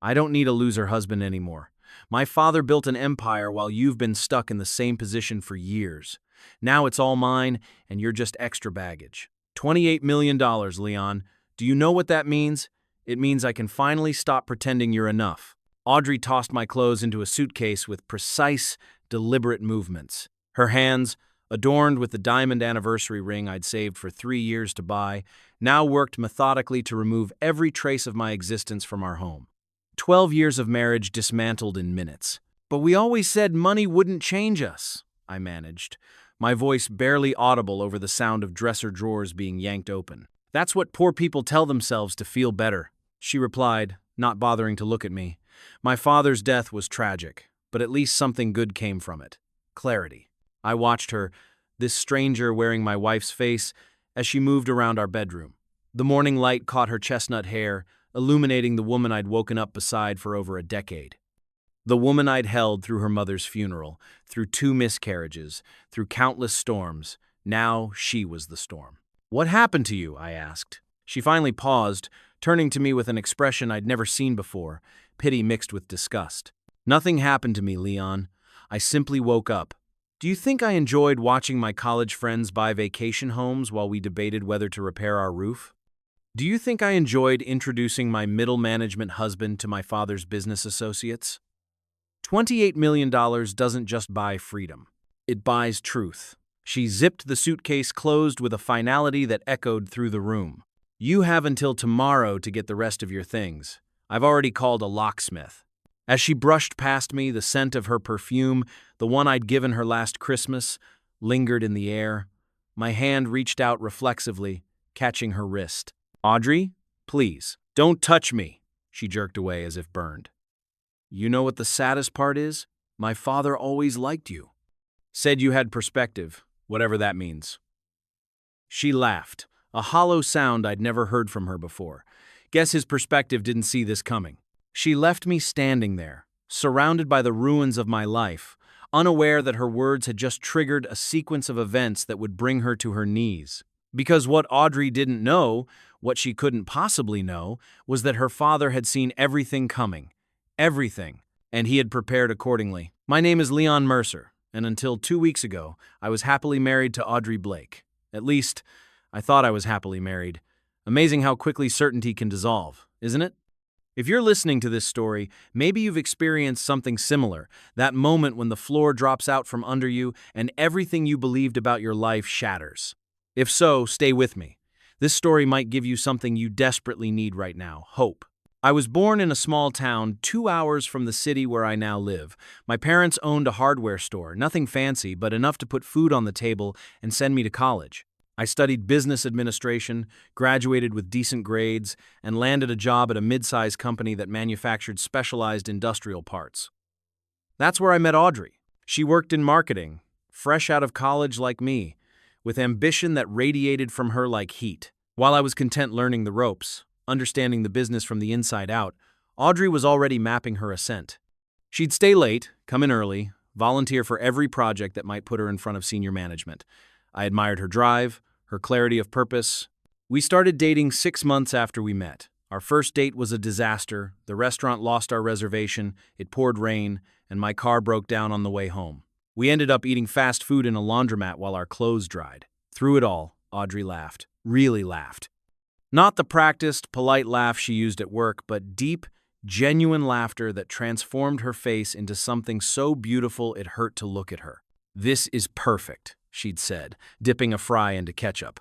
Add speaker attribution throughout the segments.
Speaker 1: I don't need a loser husband anymore. My father built an empire while you've been stuck in the same position for years. Now it's all mine, and you're just extra baggage. $28 million, Leon. Do you know what that means? It means I can finally stop pretending you're enough. Audrey tossed my clothes into a suitcase with precise, deliberate movements. Her hands, adorned with the diamond anniversary ring I'd saved for 3 years to buy, now worked methodically to remove every trace of my existence from our home. 12 years of marriage dismantled in minutes. But we always said money wouldn't change us, I managed, my voice barely audible over the sound of dresser drawers being yanked open. That's what poor people tell themselves to feel better, she replied, not bothering to look at me. My father's death was tragic, but at least something good came from it. Clarity. I watched her, this stranger wearing my wife's face, as she moved around our bedroom. The morning light caught her chestnut hair, illuminating the woman I'd woken up beside for over a decade. The woman I'd held through her mother's funeral, through 2 miscarriages, through countless storms. Now she was the storm. "What happened to you?" I asked. She finally paused, turning to me with an expression I'd never seen before, pity mixed with disgust. "Nothing happened to me, Leon. I simply woke up. Do you think I enjoyed watching my college friends buy vacation homes while we debated whether to repair our roof? Do you think I enjoyed introducing my middle management husband to my father's business associates? $28 million doesn't just buy freedom. It buys truth." She zipped the suitcase closed with a finality that echoed through the room. "You have until tomorrow to get the rest of your things. I've already called a locksmith." As she brushed past me, the scent of her perfume, the one I'd given her last Christmas, lingered in the air. My hand reached out reflexively, catching her wrist. "Audrey, please, don't touch me," she jerked away as if burned. "You know what the saddest part is? My father always liked you. Said you had perspective, whatever that means." She laughed, a hollow sound I'd never heard from her before. Guess his perspective didn't see this coming. She left me standing there, surrounded by the ruins of my life, unaware that her words had just triggered a sequence of events that would bring her to her knees. Because what Audrey didn't know, what she couldn't possibly know, was that her father had seen everything coming. Everything. And he had prepared accordingly. My name is Leon Mercer, and until 2 weeks ago, I was happily married to Audrey Blake. At least, I thought I was happily married. Amazing how quickly certainty can dissolve, isn't it? If you're listening to this story, maybe you've experienced something similar, that moment when the floor drops out from under you and everything you believed about your life shatters. If so, stay with me. This story might give you something you desperately need right now: hope. I was born in a small town 2 hours from the city where I now live. My parents owned a hardware store, nothing fancy, but enough to put food on the table and send me to college. I studied business administration, graduated with decent grades, and landed a job at a mid-sized company that manufactured specialized industrial parts. That's where I met Audrey. She worked in marketing, fresh out of college like me, with ambition that radiated from her like heat. While I was content learning the ropes, understanding the business from the inside out, Audrey was already mapping her ascent. She'd stay late, come in early, volunteer for every project that might put her in front of senior management. I admired her drive, her clarity of purpose. We started dating 6 months after we met. Our first date was a disaster. The restaurant lost our reservation, it poured rain, and my car broke down on the way home. We ended up eating fast food in a laundromat while our clothes dried. Through it all, Audrey laughed. Really laughed. Not the practiced, polite laugh she used at work, but deep, genuine laughter that transformed her face into something so beautiful it hurt to look at her. "This is perfect," she'd said, dipping a fry into ketchup.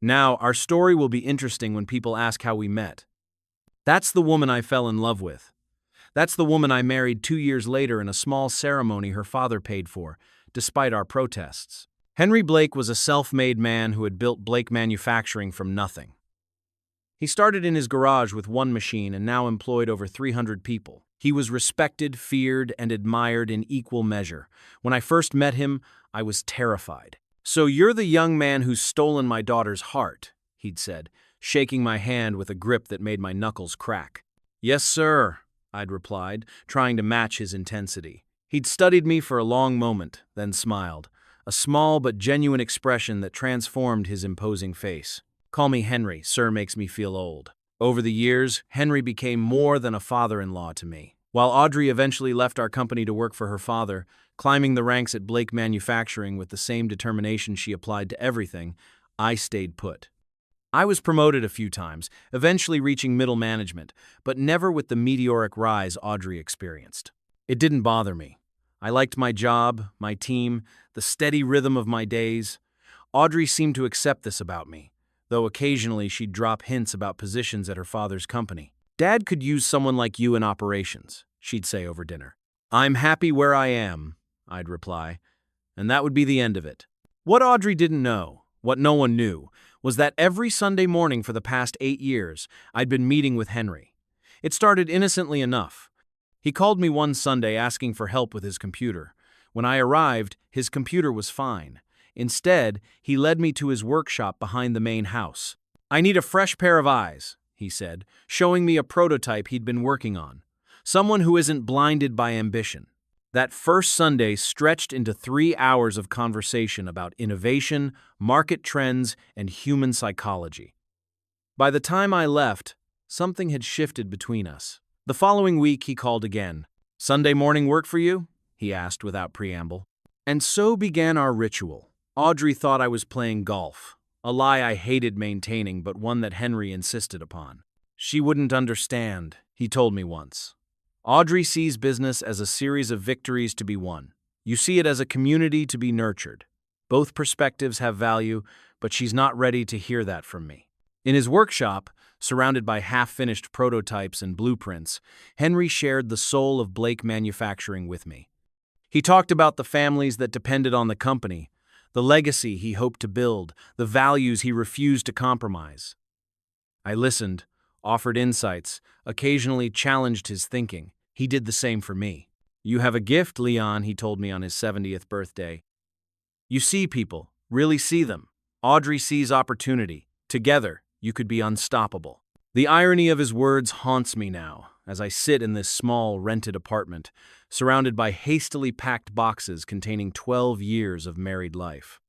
Speaker 1: Now, our story will be interesting when people ask how we met. That's the woman I fell in love with. That's the woman I married 2 years later in a small ceremony her father paid for, despite our protests. Henry Blake was a self-made man who had built Blake Manufacturing from nothing. He started in his garage with 1 machine and now employed over 300 people. He was respected, feared, and admired in equal measure. When I first met him, I was terrified. "So you're the young man who's stolen my daughter's heart," he'd said, shaking my hand with a grip that made my knuckles crack. "Yes, sir," I'd replied, trying to match his intensity. He'd studied me for a long moment, then smiled, a small but genuine expression that transformed his imposing face. "Call me Henry, sir makes me feel old." Over the years, Henry became more than a father-in-law to me. While Audrey eventually left our company to work for her father, climbing the ranks at Blake Manufacturing with the same determination she applied to everything, I stayed put. I was promoted a few times, eventually reaching middle management, but never with the meteoric rise Audrey experienced. It didn't bother me. I liked my job, my team, the steady rhythm of my days. Audrey seemed to accept this about me, though occasionally she'd drop hints about positions at her father's company. "Dad could use someone like you in operations," she'd say over dinner. "I'm happy where I am," I'd reply, and that would be the end of it. What Audrey didn't know, what no one knew, was that every Sunday morning for the past 8 years, I'd been meeting with Henry. It started innocently enough. He called me one Sunday asking for help with his computer. When I arrived, his computer was fine. Instead, he led me to his workshop behind the main house. "I need a fresh pair of eyes," he said, showing me a prototype he'd been working on. Someone who isn't blinded by ambition. That first Sunday stretched into 3 hours of conversation about innovation, market trends, and human psychology. By the time I left, something had shifted between us. The following week, he called again. "Sunday morning work for you?" he asked without preamble. And so began our ritual. Audrey thought I was playing golf, a lie I hated maintaining, but one that Henry insisted upon. "She wouldn't understand," he told me once. "Audrey sees business as a series of victories to be won. You see it as a community to be nurtured. Both perspectives have value, but she's not ready to hear that from me." In his workshop, surrounded by half-finished prototypes and blueprints, Henry shared the soul of Blake Manufacturing with me. He talked about the families that depended on the company, the legacy he hoped to build, the values he refused to compromise. I listened, offered insights, occasionally challenged his thinking. He did the same for me. "You have a gift, Leon," he told me on his 70th birthday. "You see people, really see them. Audrey sees opportunity. Together, you could be unstoppable." The irony of his words haunts me now, as I sit in this small, rented apartment, surrounded by hastily packed boxes containing 12 years of married life.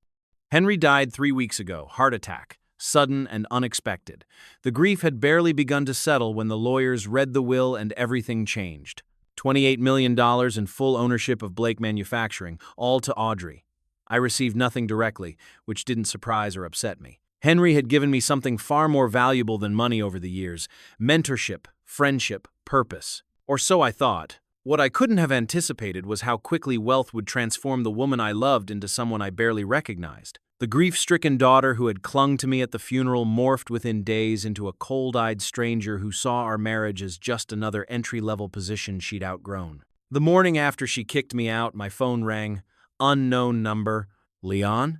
Speaker 1: Henry died 3 weeks ago, heart attack, sudden and unexpected. The grief had barely begun to settle when the lawyers read the will and everything changed. $28 million in full ownership of Blake Manufacturing, all to Audrey. I received nothing directly, which didn't surprise or upset me. Henry had given me something far more valuable than money over the years: mentorship, friendship, purpose. Or so I thought. What I couldn't have anticipated was how quickly wealth would transform the woman I loved into someone I barely recognized. The grief-stricken daughter who had clung to me at the funeral morphed within days into a cold-eyed stranger who saw our marriage as just another entry-level position she'd outgrown. The morning after she kicked me out, my phone rang. Unknown number. "Leon?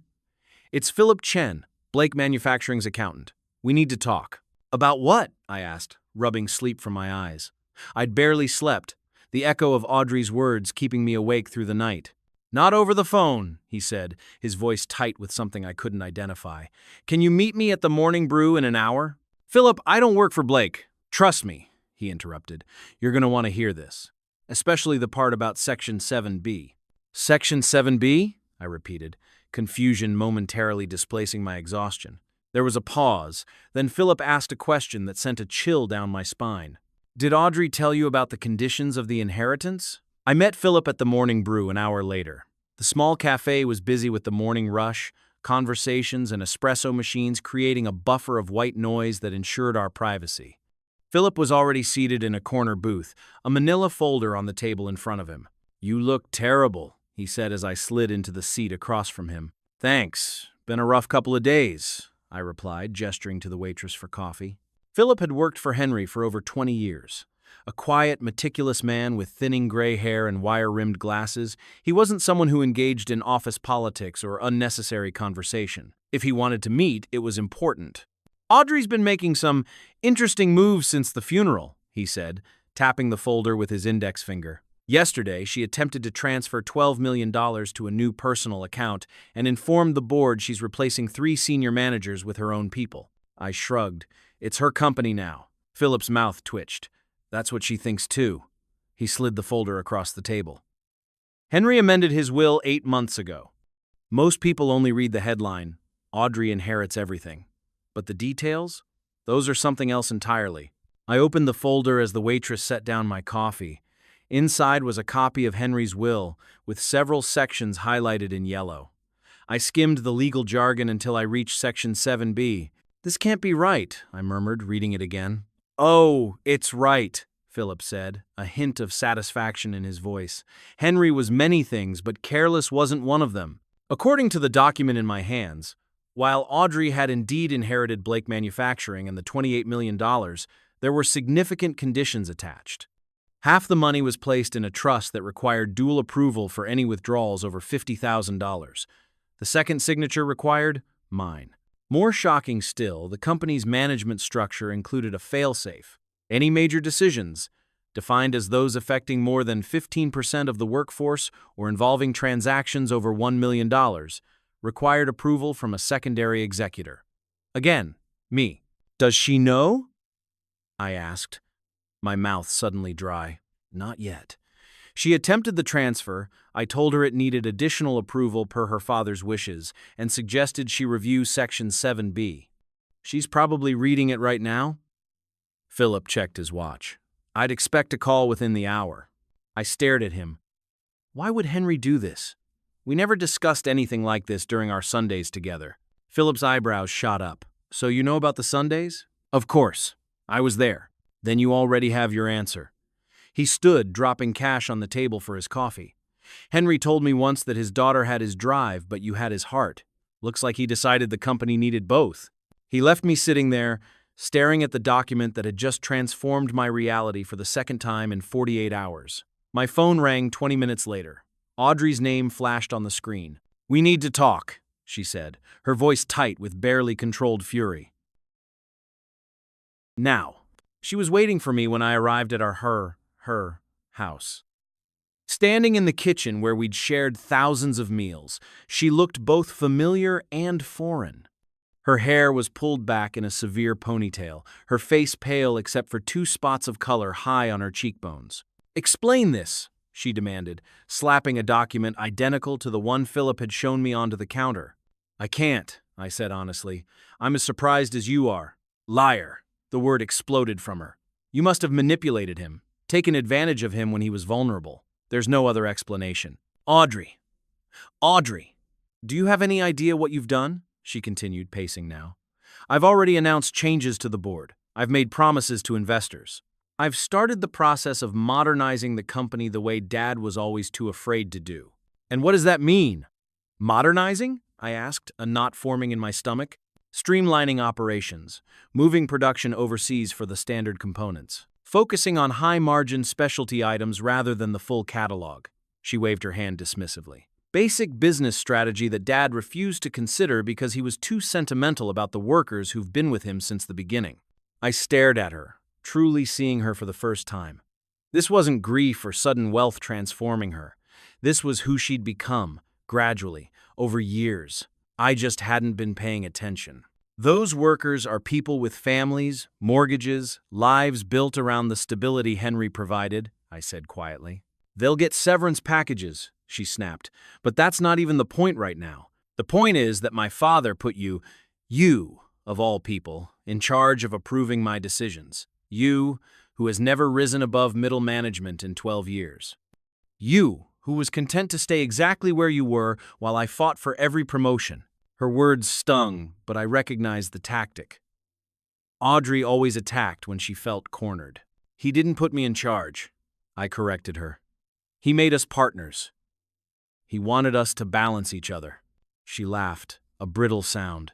Speaker 1: It's Philip Chen, Blake Manufacturing's accountant. We need to talk." "About what?" I asked, rubbing sleep from my eyes. I'd barely slept, the echo of Audrey's words keeping me awake through the night. "Not over the phone," he said, his voice tight with something I couldn't identify. "Can you meet me at the Morning Brew in an hour?" "Philip, I don't work for Blake." "Trust me," he interrupted. "You're going to want to hear this, especially the part about Section 7B. "Section 7B?" I repeated, confusion momentarily displacing my exhaustion. There was a pause, then Philip asked a question that sent a chill down my spine. "Did Audrey tell you about the conditions of the inheritance?" I met Philip at the Morning Brew an hour later. The small cafe was busy with the morning rush, conversations and espresso machines creating a buffer of white noise that ensured our privacy. Philip was already seated in a corner booth, a manila folder on the table in front of him. "You look terrible," he said as I slid into the seat across from him. "Thanks. Been a rough couple of days," I replied, gesturing to the waitress for coffee. Philip had worked for Henry for over 20 years. A quiet, meticulous man with thinning gray hair and wire-rimmed glasses, he wasn't someone who engaged in office politics or unnecessary conversation. If he wanted to meet, it was important. "Audrey's been making some interesting moves since the funeral," he said, tapping the folder with his index finger. "Yesterday, she attempted to transfer $12 million to a new personal account and informed the board she's replacing 3 senior managers with her own people." I shrugged. "It's her company now." Philip's mouth twitched. "That's what she thinks too." He slid the folder across the table. "Henry amended his will 8 months ago. Most people only read the headline, 'Audrey inherits everything.' But the details? Those are something else entirely. I opened the folder as the waitress set down my coffee. Inside was a copy of Henry's will, with several sections highlighted in yellow. I skimmed the legal jargon until I reached Section 7B. "This can't be right," I murmured, reading it again. "Oh, it's right," Philip said, a hint of satisfaction in his voice. Henry was many things, but careless wasn't one of them. According to the document in my hands, while Audrey had indeed inherited Blake Manufacturing and the $28 million, there were significant conditions attached. Half the money was placed in a trust that required dual approval for any withdrawals over $50,000. The second signature required mine. More shocking still, the company's management structure included a failsafe. Any major decisions, defined as those affecting more than 15% of the workforce or involving transactions over $1 million, required approval from a secondary executor. Again, me. "Does she know?" I asked, my mouth suddenly dry. "Not yet." She attempted the transfer. I told her it needed additional approval per her father's wishes and suggested she review Section 7B. "She's probably reading it right now?" Philip checked his watch. "I'd expect a call within the hour." I stared at him. Why would Henry do this? We never discussed anything like this during our Sundays together. Philip's eyebrows shot up. "So you know about the Sundays?" "Of course. I was there." "Then you already have your answer." He stood, dropping cash on the table for his coffee. "Henry told me once that his daughter had his drive, but you had his heart. Looks like he decided the company needed both." He left me sitting there, staring at the document that had just transformed my reality for the second time in 48 hours. My phone rang 20 minutes later. Audrey's name flashed on the screen. "We need to talk," she said, her voice tight with barely controlled fury. Now. She was waiting for me when I arrived at her house. Standing in the kitchen where we'd shared thousands of meals, she looked both familiar and foreign. Her hair was pulled back in a severe ponytail, her face pale except for 2 spots of color high on her cheekbones. "Explain this," she demanded, slapping a document identical to the one Philip had shown me onto the counter. "I can't," I said honestly. "I'm as surprised as you are." "Liar." The word exploded from her. "You must have manipulated him, taken advantage of him when he was vulnerable. There's no other explanation." Audrey, do you have any idea what you've done?" she continued, pacing now. "I've already announced changes to the board. I've made promises to investors. I've started the process of modernizing the company the way Dad was always too afraid to do." "And what does that mean?" "Modernizing?" I asked, a knot forming in my stomach. "Streamlining operations, moving production overseas for the standard components, focusing on high-margin specialty items rather than the full catalog." She waved her hand dismissively. "Basic business strategy that Dad refused to consider because he was too sentimental about the workers who've been with him since the beginning." I stared at her, truly seeing her for the first time. This wasn't grief or sudden wealth transforming her. This was who she'd become, gradually, over years. I just hadn't been paying attention. "Those workers are people with families, mortgages, lives built around the stability Henry provided," I said quietly. "They'll get severance packages," she snapped, "but that's not even the point right now. The point is that my father put you, of all people, in charge of approving my decisions. You, who has never risen above middle management in 12 years. You, who was content to stay exactly where you were while I fought for every promotion." Her words stung, but I recognized the tactic. Audrey always attacked when she felt cornered. "He didn't put me in charge," I corrected her. "He made us partners. He wanted us to balance each other." She laughed, a brittle sound.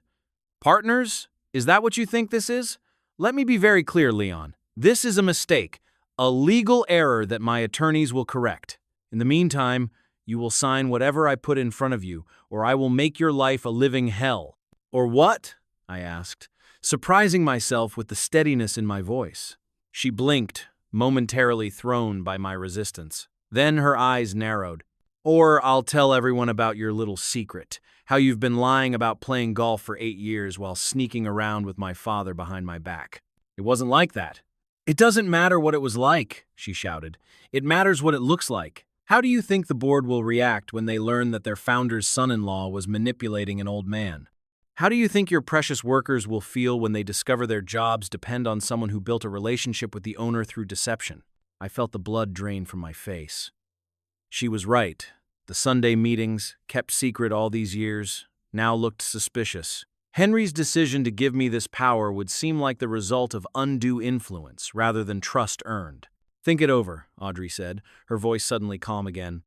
Speaker 1: "Partners? Is that what you think this is? Let me be very clear, Leon. This is a mistake, a legal error that my attorneys will correct. In the meantime, you will sign whatever I put in front of you, or I will make your life a living hell." "Or what?" I asked, surprising myself with the steadiness in my voice. She blinked, momentarily thrown by my resistance. Then her eyes narrowed. "Or I'll tell everyone about your little secret, how you've been lying about playing golf for 8 years while sneaking around with my father behind my back. It wasn't like that." "It doesn't matter what it was like," she shouted. "It matters what it looks like. How do you think the board will react when they learn that their founder's son-in-law was manipulating an old man? How do you think your precious workers will feel when they discover their jobs depend on someone who built a relationship with the owner through deception? I felt the blood drain from my face. She was right. The Sunday meetings, kept secret all these years, now looked suspicious. Henry's decision to give me this power would seem like the result of undue influence rather than trust earned. Think it over, Audrey said, her voice suddenly calm again.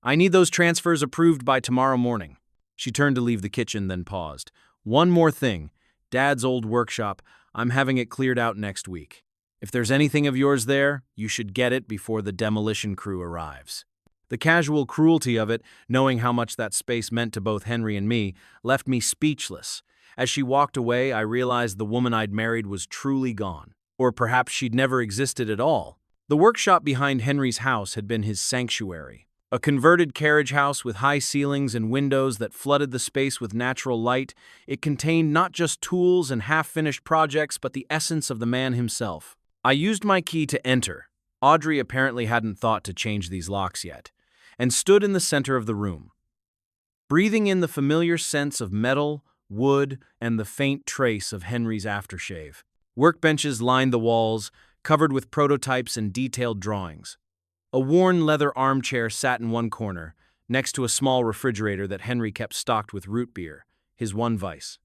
Speaker 1: I need those transfers approved by tomorrow morning. She turned to leave the kitchen, then paused. One more thing. Dad's old workshop. I'm having it cleared out next week. If there's anything of yours there, you should get it before the demolition crew arrives. The casual cruelty of it, knowing how much that space meant to both Henry and me, left me speechless. As she walked away, I realized the woman I'd married was truly gone. Or perhaps she'd never existed at all. The workshop behind Henry's house had been his sanctuary. A converted carriage house with high ceilings and windows that flooded the space with natural light, it contained not just tools and half-finished projects, but the essence of the man himself. I used my key to enter. Audrey apparently hadn't thought to change these locks yet, and stood in the center of the room. Breathing in the familiar sense of metal, wood, and the faint trace of Henry's aftershave. Workbenches lined the walls, covered with prototypes and detailed drawings. A worn leather armchair sat in one corner, next to a small refrigerator that Henry kept stocked with root beer, his one vice.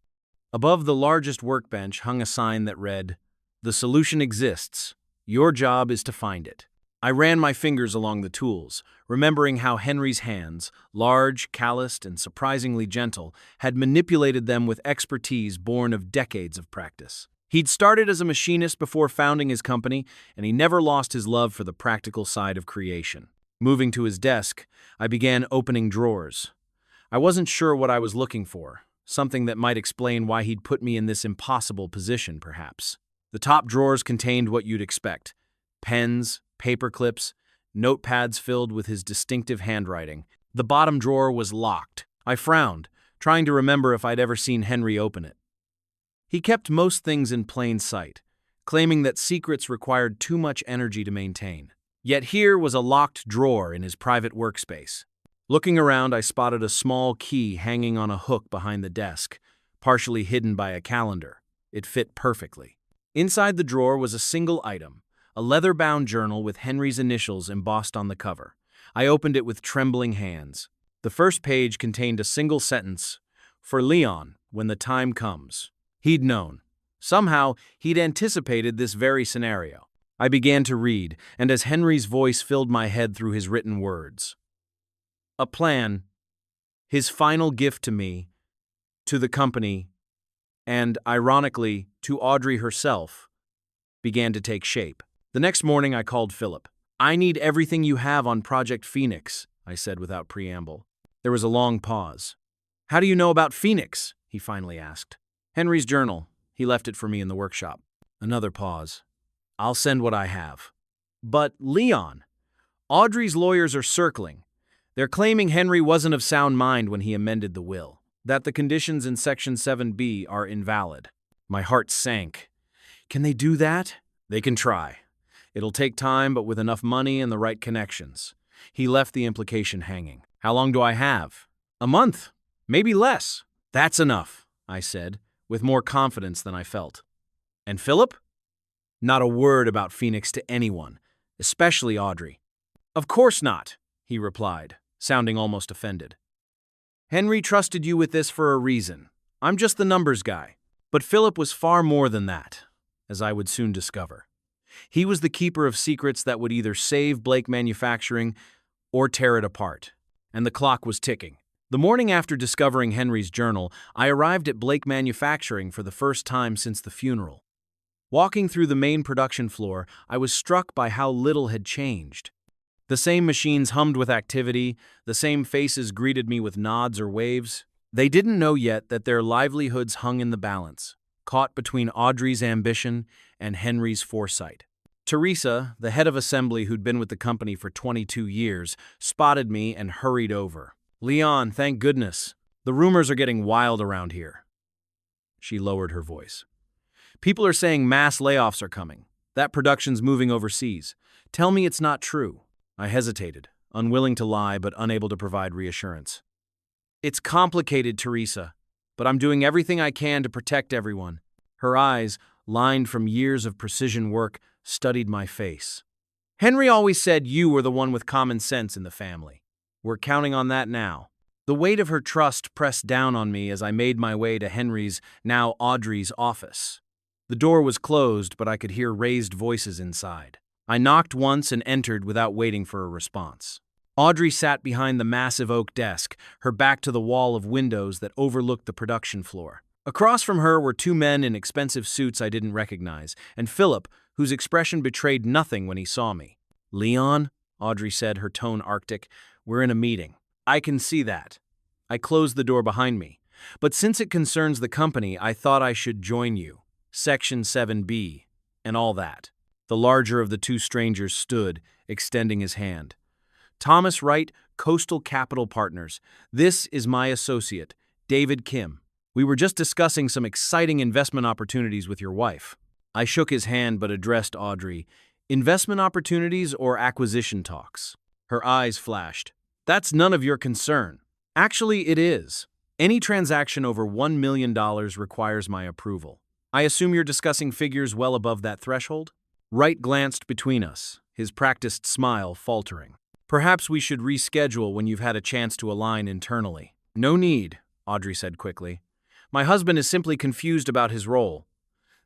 Speaker 1: Above the largest workbench hung a sign that read, "The solution exists. Your job is to find it." I ran my fingers along the tools, remembering how Henry's hands, large, calloused, and surprisingly gentle, had manipulated them with expertise born of decades of practice. He'd started as a machinist before founding his company, and he never lost his love for the practical side of creation. Moving to his desk, I began opening drawers. I wasn't sure what I was looking for, something that might explain why he'd put me in this impossible position, perhaps. The top drawers contained what you'd expect: pens, paper clips, notepads filled with his distinctive handwriting. The bottom drawer was locked. I frowned, trying to remember if I'd ever seen Henry open it. He kept most things in plain sight, claiming that secrets required too much energy to maintain. Yet here was a locked drawer in his private workspace. Looking around, I spotted a small key hanging on a hook behind the desk, partially hidden by a calendar. It fit perfectly. Inside the drawer was a single item, a leather-bound journal with Henry's initials embossed on the cover. I opened it with trembling hands. The first page contained a single sentence, "For Leon, when the time comes." He'd known. Somehow, he'd anticipated this very scenario. I began to read, and as Henry's voice filled my head through his written words. A plan, his final gift to me, to the company, and, ironically, to Audrey herself, began to take shape. The next morning, I called Philip. "I need everything you have on Project Phoenix," I said without preamble. There was a long pause. "How do you know about Phoenix?" he finally asked. "Henry's journal. He left it for me in the workshop." Another pause. "I'll send what I have." "But, Leon, Audrey's lawyers are circling. They're claiming Henry wasn't of sound mind when he amended the will, that the conditions in Section 7B are invalid." My heart sank. Can they do that? They can try. It'll take time, but with enough money and the right connections. He left the implication hanging. "How long do I have?" "A month. Maybe less." "That's enough," I said, with more confidence than I felt. "And Philip?" "Not a word about Phoenix to anyone, especially Audrey." "Of course not," he replied, sounding almost offended. "Henry trusted you with this for a reason. I'm just the numbers guy." But Philip was far more than that, as I would soon discover. He was the keeper of secrets that would either save Blake Manufacturing or tear it apart. And the clock was ticking. The morning after discovering Henry's journal, I arrived at Blake Manufacturing for the first time since the funeral. Walking through the main production floor, I was struck by how little had changed. The same machines hummed with activity, the same faces greeted me with nods or waves. They didn't know yet that their livelihoods hung in the balance, caught between Audrey's ambition and Henry's foresight. Teresa, the head of assembly who'd been with the company for 22 years, spotted me and hurried over. "Leon, thank goodness. The rumors are getting wild around here." She lowered her voice. "People are saying mass layoffs are coming. That production's moving overseas. Tell me it's not true." I hesitated, unwilling to lie but unable to provide reassurance. "It's complicated, Teresa, but I'm doing everything I can to protect everyone." Her eyes, lined from years of precision work, studied my face. "Henry always said you were the one with common sense in the family. We're counting on that now." The weight of her trust pressed down on me as I made my way to Henry's, now Audrey's, office. The door was closed, but I could hear raised voices inside. I knocked once and entered without waiting for a response. Audrey sat behind the massive oak desk, her back to the wall of windows that overlooked the production floor. Across from her were two men in expensive suits I didn't recognize, and Philip, whose expression betrayed nothing when he saw me. "Leon," Audrey said, her tone arctic, "we're in a meeting." "I can see that." I closed the door behind me. "But since it concerns the company, I thought I should join you. Section 7B, and all that." The larger of the two strangers stood, extending his hand. "Thomas Wright, Coastal Capital Partners. This is my associate, David Kim. We were just discussing some exciting investment opportunities with your wife." I shook his hand but addressed Audrey. "Investment opportunities or acquisition talks?" Her eyes flashed. "That's none of your concern." "Actually, it is. Any transaction over $1 million requires my approval. I assume you're discussing figures well above that threshold?" Wright glanced between us, his practiced smile faltering. "Perhaps we should reschedule when you've had a chance to align internally." "No need," Audrey said quickly. "My husband is simply confused about his role.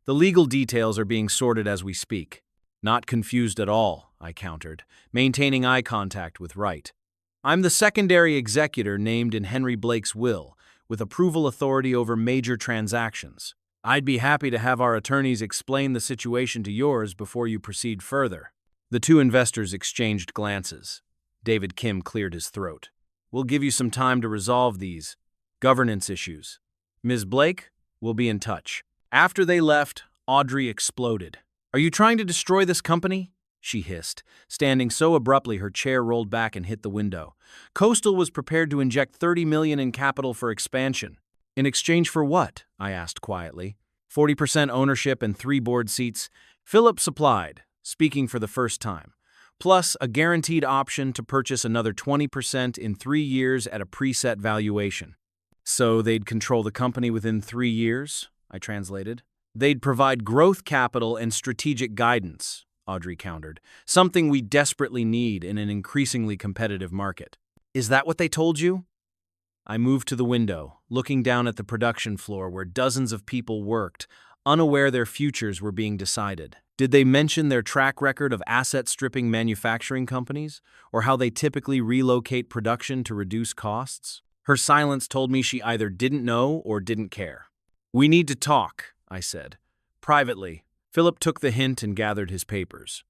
Speaker 1: The legal details are being sorted as we speak." "Not confused at all," I countered, maintaining eye contact with Wright. "I'm the secondary executor named in Henry Blake's will, with approval authority over major transactions. I'd be happy to have our attorneys explain the situation to yours before you proceed further." The two investors exchanged glances. David Kim cleared his throat. "We'll give you some time to resolve these governance issues. Ms. Blake, we'll be in touch." After they left, Audrey exploded. "Are you trying to destroy this company?" she hissed, standing so abruptly her chair rolled back and hit the window. "Coastal was prepared to inject $30 million in capital for expansion." "In exchange for what?" I asked quietly. 40% ownership and 3 board seats. Philip supplied, speaking for the first time, plus a guaranteed option to purchase another 20% in 3 years at a preset valuation. "So they'd control the company within 3 years?" I translated. "They'd provide growth capital and strategic guidance," Audrey countered, "something we desperately need in an increasingly competitive market." "Is that what they told you?" I moved to the window, looking down at the production floor where dozens of people worked, unaware their futures were being decided. Did they mention their track record of asset-stripping manufacturing companies, or how they typically relocate production to reduce costs? Her silence told me she either didn't know or didn't care. "We need to talk," I said. "Privately." Philip took the hint and gathered his papers.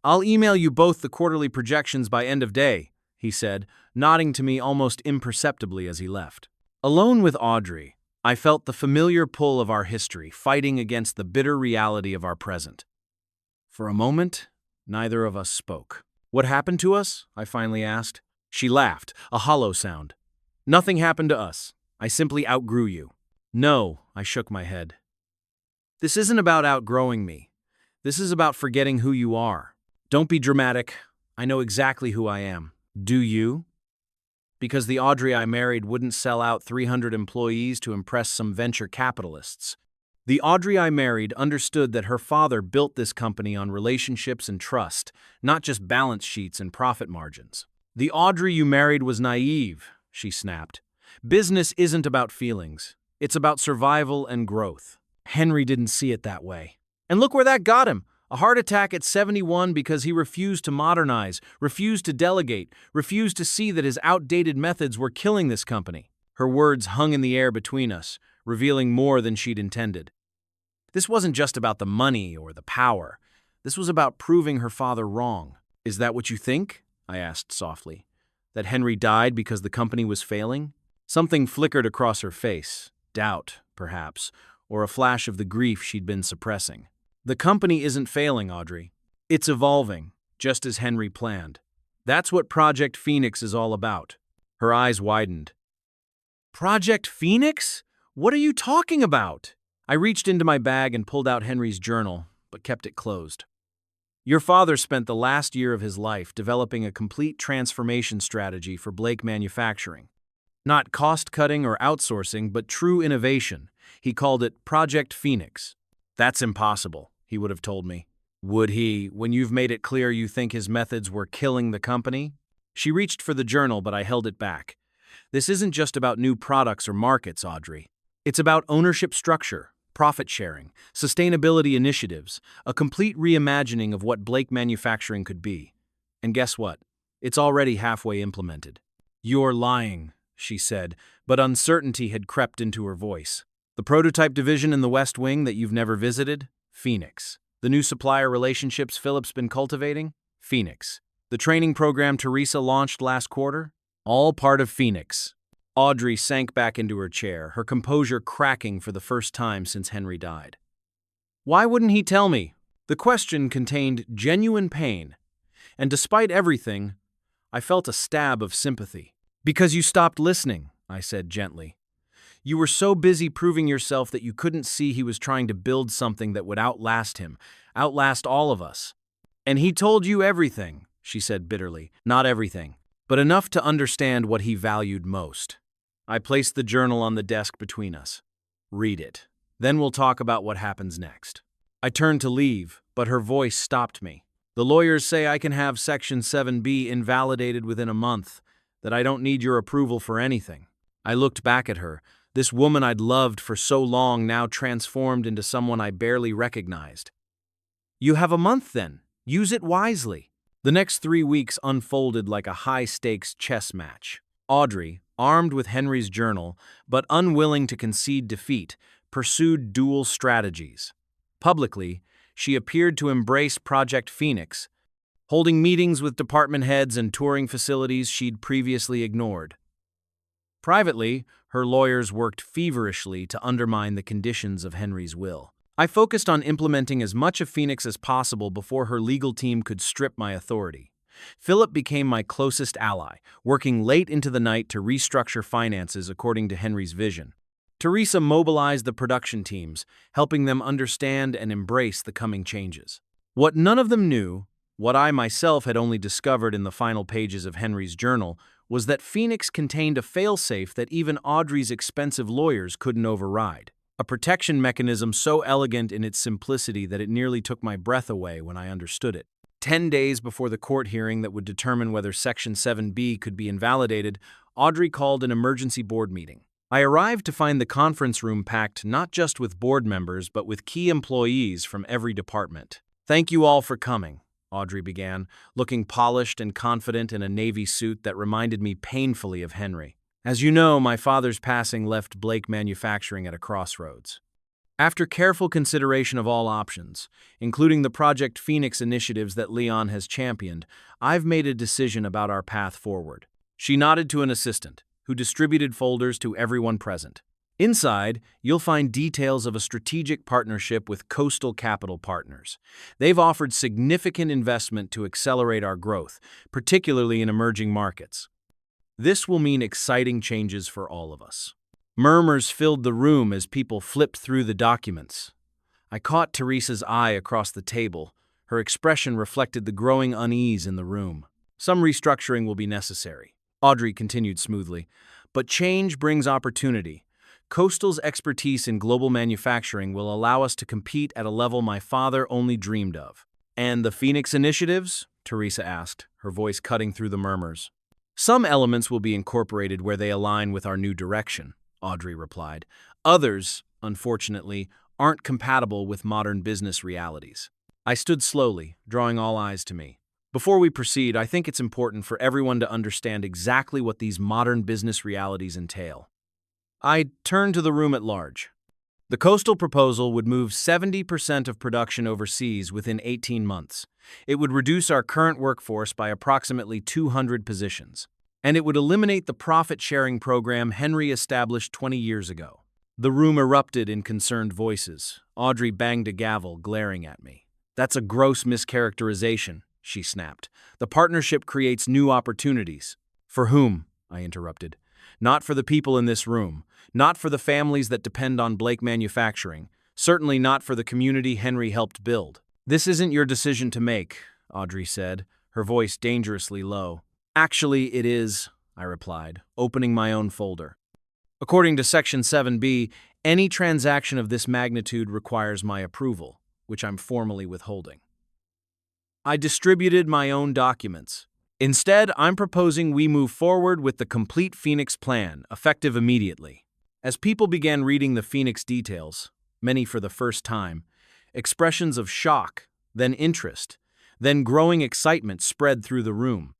Speaker 1: "I'll email you both the quarterly projections by end of day," he said, nodding to me almost imperceptibly as he left. Alone with Audrey, I felt the familiar pull of our history fighting against the bitter reality of our present. For a moment, neither of us spoke. "What happened to us?" I finally asked. She laughed, a hollow sound. "Nothing happened to us. I simply outgrew you." "No," I shook my head. "This isn't about outgrowing me. This is about forgetting who you are." "Don't be dramatic. I know exactly who I am." "Do you?" "Because the Audrey I married wouldn't sell out 300 employees to impress some venture capitalists. The Audrey I married understood that her father built this company on relationships and trust, not just balance sheets and profit margins." "The Audrey you married was naive," she snapped. "Business isn't about feelings. It's about survival and growth." Henry didn't see it that way. And look where that got him. A heart attack at 71 because he refused to modernize, refused to delegate, refused to see that his outdated methods were killing this company. Her words hung in the air between us, revealing more than she'd intended. This wasn't just about the money or the power. This was about proving her father wrong. "Is that what you think?" I asked softly. "That Henry died because the company was failing?" Something flickered across her face. Doubt, perhaps, or a flash of the grief she'd been suppressing. "The company isn't failing, Audrey. It's evolving, just as Henry planned. That's what Project Phoenix is all about." Her eyes widened. "Project Phoenix? What are you talking about?" I reached into my bag and pulled out Henry's journal, but kept it closed. "Your father spent the last year of his life developing a complete transformation strategy for Blake Manufacturing. Not cost-cutting or outsourcing, but true innovation. He called it Project Phoenix. That's impossible, he would have told me. Would he, when you've made it clear you think his methods were killing the company? She reached for the journal, but I held it back. This isn't just about new products or markets, Audrey. It's about ownership structure, profit sharing, sustainability initiatives, a complete reimagining of what Blake Manufacturing could be. And guess what? It's already halfway implemented. You're lying, she said, but uncertainty had crept into her voice. The prototype division in the West Wing that you've never visited? Phoenix. The new supplier relationships Philip's been cultivating? Phoenix. The training program Teresa launched last quarter? All part of Phoenix. Audrey sank back into her chair, her composure cracking for the first time since Henry died. Why wouldn't he tell me? The question contained genuine pain, and despite everything, I felt a stab of sympathy. Because you stopped listening, I said gently. You were so busy proving yourself that you couldn't see he was trying to build something that would outlast him, outlast all of us. And he told you everything, she said bitterly. Not everything, but enough to understand what he valued most. I placed the journal on the desk between us. Read it. Then we'll talk about what happens next. I turned to leave, but her voice stopped me. The lawyers say I can have Section 7B invalidated within a month, that I don't need your approval for anything. I looked back at her. This woman I'd loved for so long now transformed into someone I barely recognized. You have a month then. Use it wisely. The next 3 weeks unfolded like a high-stakes chess match. Audrey, armed with Henry's journal, but unwilling to concede defeat, pursued dual strategies. Publicly, she appeared to embrace Project Phoenix, holding meetings with department heads and touring facilities she'd previously ignored. Privately, her lawyers worked feverishly to undermine the conditions of Henry's will. I focused on implementing as much of Phoenix as possible before her legal team could strip my authority. Philip became my closest ally, working late into the night to restructure finances according to Henry's vision. Teresa mobilized the production teams, helping them understand and embrace the coming changes. What none of them knew, what I myself had only discovered in the final pages of Henry's journal, was that Phoenix contained a failsafe that even Audrey's expensive lawyers couldn't override. A protection mechanism so elegant in its simplicity that it nearly took my breath away when I understood it. 10 days before the court hearing that would determine whether Section 7B could be invalidated, Audrey called an emergency board meeting. I arrived to find the conference room packed not just with board members, but with key employees from every department. Thank you all for coming, Audrey began, looking polished and confident in a navy suit that reminded me painfully of Henry. As you know, my father's passing left Blake Manufacturing at a crossroads. After careful consideration of all options, including the Project Phoenix initiatives that Leon has championed, I've made a decision about our path forward. She nodded to an assistant, who distributed folders to everyone present. Inside, you'll find details of a strategic partnership with Coastal Capital Partners. They've offered significant investment to accelerate our growth, particularly in emerging markets. This will mean exciting changes for all of us. Murmurs filled the room as people flipped through the documents. I caught Teresa's eye across the table. Her expression reflected the growing unease in the room. Some restructuring will be necessary, Audrey continued smoothly. But change brings opportunity. Coastal's expertise in global manufacturing will allow us to compete at a level my father only dreamed of. And the Phoenix initiatives? Teresa asked, her voice cutting through the murmurs. Some elements will be incorporated where they align with our new direction, Audrey replied. Others, unfortunately, aren't compatible with modern business realities. I stood slowly, drawing all eyes to me. Before we proceed, I think it's important for everyone to understand exactly what these modern business realities entail. I turned to the room at large. The Coastal proposal would move 70% of production overseas within 18 months. It would reduce our current workforce by approximately 200 positions. And it would eliminate the profit-sharing program Henry established 20 years ago. The room erupted in concerned voices. Audrey banged a gavel, glaring at me. That's a gross mischaracterization, she snapped. The partnership creates new opportunities. For whom? I interrupted. Not for the people in this room. Not for the families that depend on Blake Manufacturing. Certainly not for the community Henry helped build. This isn't your decision to make, Audrey said, her voice dangerously low. Actually, it is, I replied, opening my own folder. According to Section 7B, any transaction of this magnitude requires my approval, which I'm formally withholding. I distributed my own documents. Instead, I'm proposing we move forward with the complete Phoenix plan, effective immediately. As people began reading the Phoenix details, many for the first time, expressions of shock, then interest, then growing excitement spread through the room.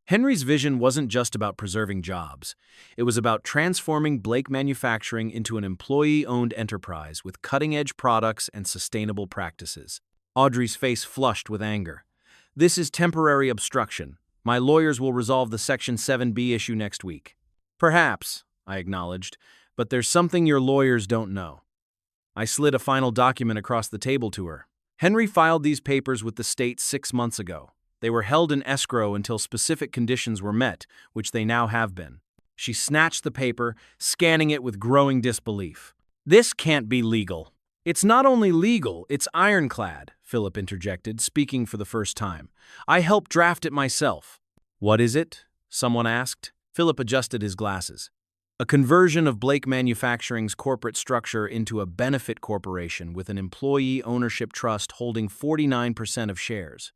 Speaker 1: Henry's vision wasn't just about preserving jobs. It was about transforming Blake Manufacturing into an employee-owned enterprise with cutting-edge products and sustainable practices. Audrey's face flushed with anger. "This is temporary obstruction. My lawyers will resolve the Section 7B issue next week." "Perhaps," I acknowledged, "but there's something your lawyers don't know." I slid a final document across the table to her. "Henry filed these papers with the state 6 months ago. They were held in escrow until specific conditions were met, which they now have been." She snatched the paper, scanning it with growing disbelief. "This can't be legal." "It's not only legal, it's ironclad," Philip interjected, speaking for the first time. "I helped draft it myself." "What is it?" someone asked. Philip adjusted his glasses. "A conversion of Blake Manufacturing's corporate structure into a benefit corporation with an employee ownership trust holding 49% of shares.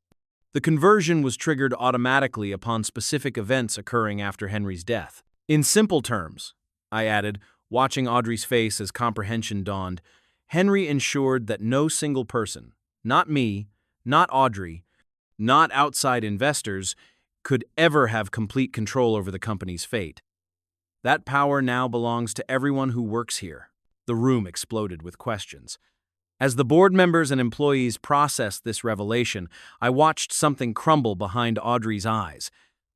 Speaker 1: The conversion was triggered automatically upon specific events occurring after Henry's death. In simple terms," I added, watching Audrey's face as comprehension dawned, "Henry ensured that no single person, not me, not Audrey, not outside investors, could ever have complete control over the company's fate. That power now belongs to everyone who works here." The room exploded with questions. As the board members and employees processed this revelation, I watched something crumble behind Audrey's eyes.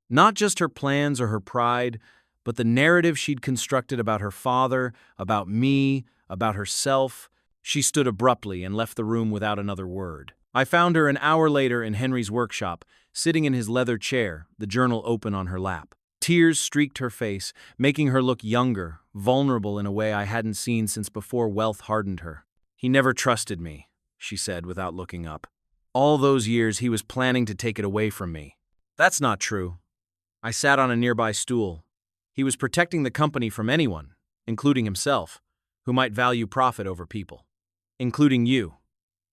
Speaker 1: Not just her plans or her pride, but the narrative she'd constructed about her father, about me, about herself. She stood abruptly and left the room without another word. I found her an hour later in Henry's workshop, sitting in his leather chair, the journal open on her lap. Tears streaked her face, making her look younger, vulnerable in a way I hadn't seen since before wealth hardened her. "He never trusted me," she said without looking up. "All those years he was planning to take it away from me." "That's not true." I sat on a nearby stool. "He was protecting the company from anyone, including himself, who might value profit over people. Including you.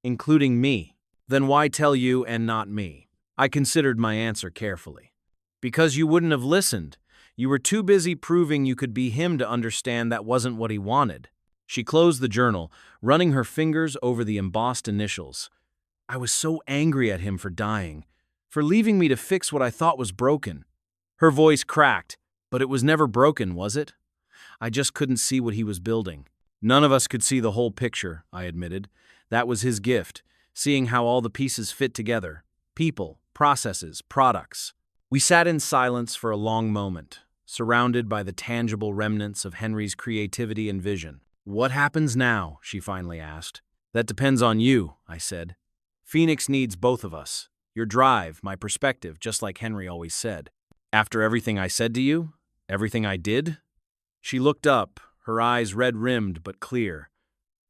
Speaker 1: Including me." "Then why tell you and not me?" I considered my answer carefully. "Because you wouldn't have listened. You were too busy proving you could be him to understand that wasn't what he wanted." She closed the journal, running her fingers over the embossed initials. "I was so angry at him for dying, for leaving me to fix what I thought was broken." Her voice cracked. "But it was never broken, was it? I just couldn't see what he was building." "None of us could see the whole picture," I admitted. "That was his gift, seeing how all the pieces fit together. People, processes, products." We sat in silence for a long moment, surrounded by the tangible remnants of Henry's creativity and vision. "What happens now?" she finally asked. "That depends on you," I said. "Phoenix needs both of us. Your drive, my perspective, just like Henry always said." "After everything I said to you? Everything I did?" She looked up, her eyes red-rimmed but clear.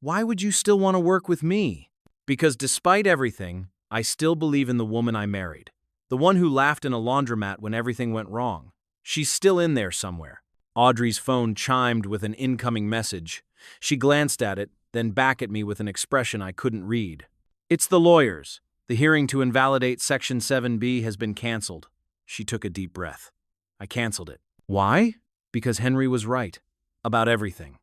Speaker 1: "Why would you still want to work with me?" "Because despite everything, I still believe in the woman I married. The one who laughed in a laundromat when everything went wrong. She's still in there somewhere." Audrey's phone chimed with an incoming message. She glanced at it, then back at me with an expression I couldn't read. "It's the lawyers. The hearing to invalidate Section 7B has been canceled." She took a deep breath. I canceled it. "Why?" "Because Henry was right. About everything."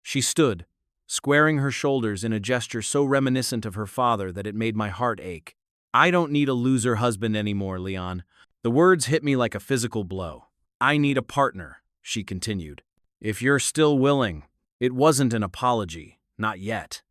Speaker 1: She stood, squaring her shoulders in a gesture so reminiscent of her father that it made my heart ache. "I don't need a loser husband anymore, Leon." The words hit me like a physical blow. "I need a partner," she continued. "If you're still willing." It wasn't an apology, not yet.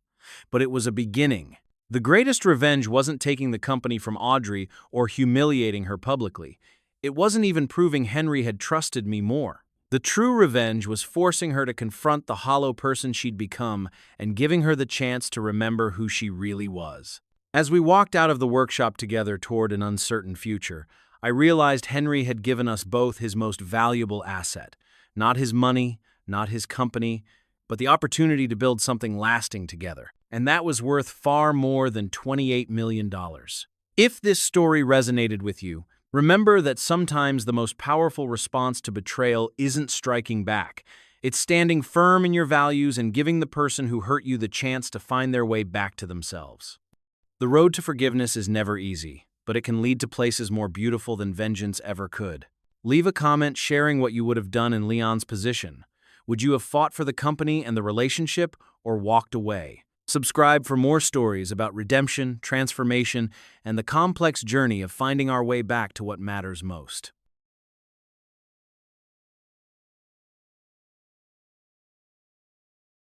Speaker 1: But it was a beginning. The greatest revenge wasn't taking the company from Audrey or humiliating her publicly. It wasn't even proving Henry had trusted me more. The true revenge was forcing her to confront the hollow person she'd become and giving her the chance to remember who she really was. As we walked out of the workshop together toward an uncertain future, I realized Henry had given us both his most valuable asset. Not his money, not his company, but the opportunity to build something lasting together. And that was worth far more than $28 million. If this story resonated with you, Remember that sometimes the most powerful response to betrayal isn't striking back. It's standing firm in your values and giving the person who hurt you the chance to find their way back to themselves. The road to forgiveness is never easy, but it can lead to places more beautiful than vengeance ever could. Leave a comment sharing what you would have done in Leon's position. Would you have fought for the company and the relationship or walked away? Subscribe for more stories about redemption, transformation, and the complex journey of finding our way back to what matters most.